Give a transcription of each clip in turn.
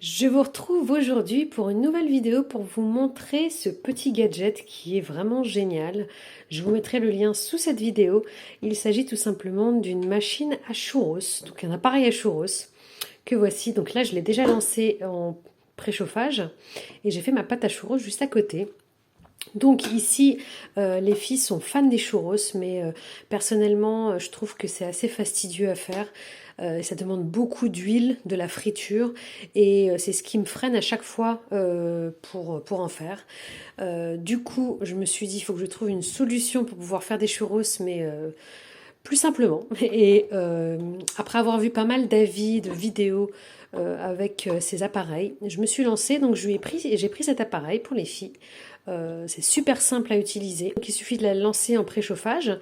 Je vous retrouve aujourd'hui pour une nouvelle vidéo pour vous montrer ce petit gadget qui est vraiment génial. Je vous mettrai le lien sous cette vidéo. Il s'agit tout simplement d'une machine à churros, donc un appareil à churros que voici. Donc là, je l'ai déjà lancé en préchauffage et j'ai fait ma pâte à churros juste à côté. Donc ici, les filles sont fans des churros, mais personnellement, je trouve que c'est assez fastidieux à faire. Ça demande beaucoup d'huile, de la friture, et c'est ce qui me freine à chaque fois pour en faire. Du coup, je me suis dit, il faut que je trouve une solution pour pouvoir faire des churros, mais plus simplement. Et après avoir vu pas mal d'avis, de vidéos avec ces appareils, je me suis lancée, donc j'ai pris cet appareil pour les filles. C'est super simple à utiliser. Donc il suffit de la lancer en préchauffage.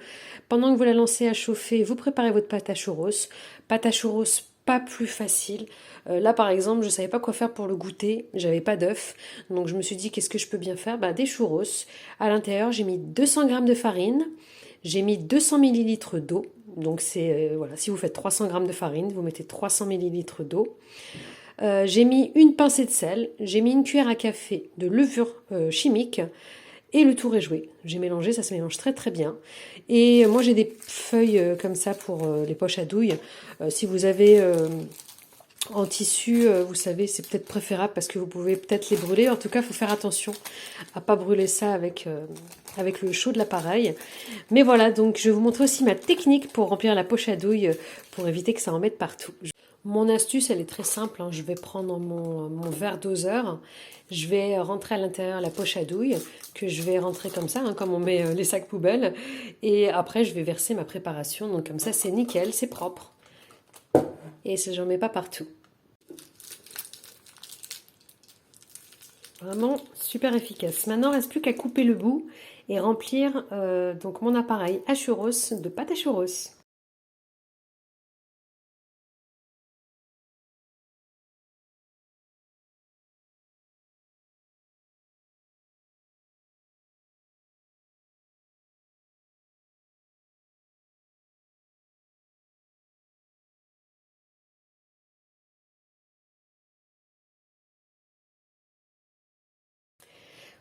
Pendant que vous la lancez à chauffer, vous préparez votre pâte à churros. Pâte à churros pas plus facile. Là par exemple, je savais pas quoi faire pour le goûter, j'avais pas d'œufs, donc je me suis dit qu'est-ce que je peux bien faire? Des churros. À l'intérieur, j'ai mis 200 g de farine, j'ai mis 200 millilitres d'eau. Donc c'est voilà, si vous faites 300 g de farine, vous mettez 300 millilitres d'eau. J'ai mis une pincée de sel, j'ai mis une cuillère à café de levure chimique et le tour est joué. J'ai mélangé, ça se mélange très très bien. Et moi j'ai des feuilles comme ça pour les poches à douille. Si vous avez en tissu, vous savez, c'est peut-être préférable parce que vous pouvez peut-être les brûler. En tout cas, il faut faire attention à pas brûler ça avec le chaud de l'appareil. Mais voilà, donc je vais vous montrer aussi ma technique pour remplir la poche à douille pour éviter que ça en mette partout. Mon astuce, elle est très simple. Je vais prendre mon verre doseur. Je vais rentrer à l'intérieur la poche à douille, que je vais rentrer comme ça, comme on met les sacs poubelles. Et après, je vais verser ma préparation. Donc comme ça, c'est nickel, c'est propre. Et j'en mets pas partout. Vraiment super efficace. Maintenant, il ne reste plus qu'à couper le bout et remplir donc mon appareil à churros de pâte à churros.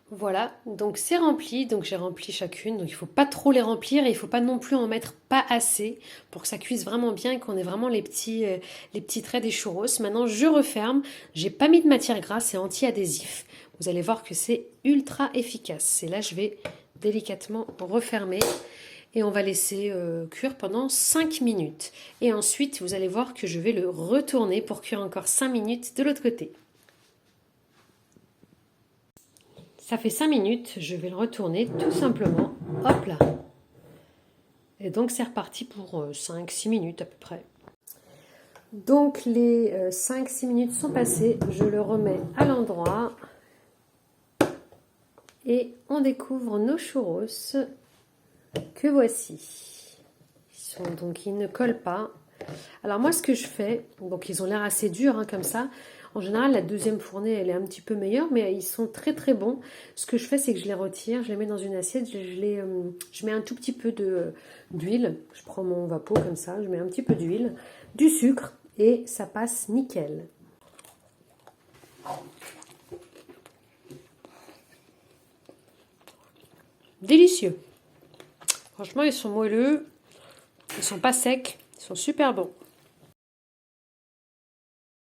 Voilà, donc c'est rempli, donc j'ai rempli chacune, donc il ne faut pas trop les remplir et il ne faut pas non plus en mettre pas assez pour que ça cuise vraiment bien et qu'on ait vraiment les petits traits des churros. Maintenant je referme, j'ai pas mis de matière grasse, c'est anti-adhésif. Vous allez voir que c'est ultra efficace. Et là je vais délicatement refermer et on va laisser cuire pendant 5 minutes. Et ensuite vous allez voir que je vais le retourner pour cuire encore 5 minutes de l'autre côté. Ça fait 5 minutes, je vais le retourner tout simplement. Hop là. Et donc c'est reparti pour 5-6 minutes à peu près. Donc les 5-6 minutes sont passées, je le remets à l'endroit. Et on découvre nos churros que voici. Ils ne collent pas. Alors moi ce que je fais, donc ils ont l'air assez durs comme ça. En général, la deuxième fournée, elle est un petit peu meilleure, mais ils sont très très bons. Ce que je fais, c'est que je les retire, je les mets dans une assiette, je mets un tout petit peu d'huile. Je prends mon vapeau comme ça, je mets un petit peu d'huile, du sucre, et ça passe nickel. Délicieux. Franchement, ils sont moelleux, ils sont pas secs, ils sont super bons.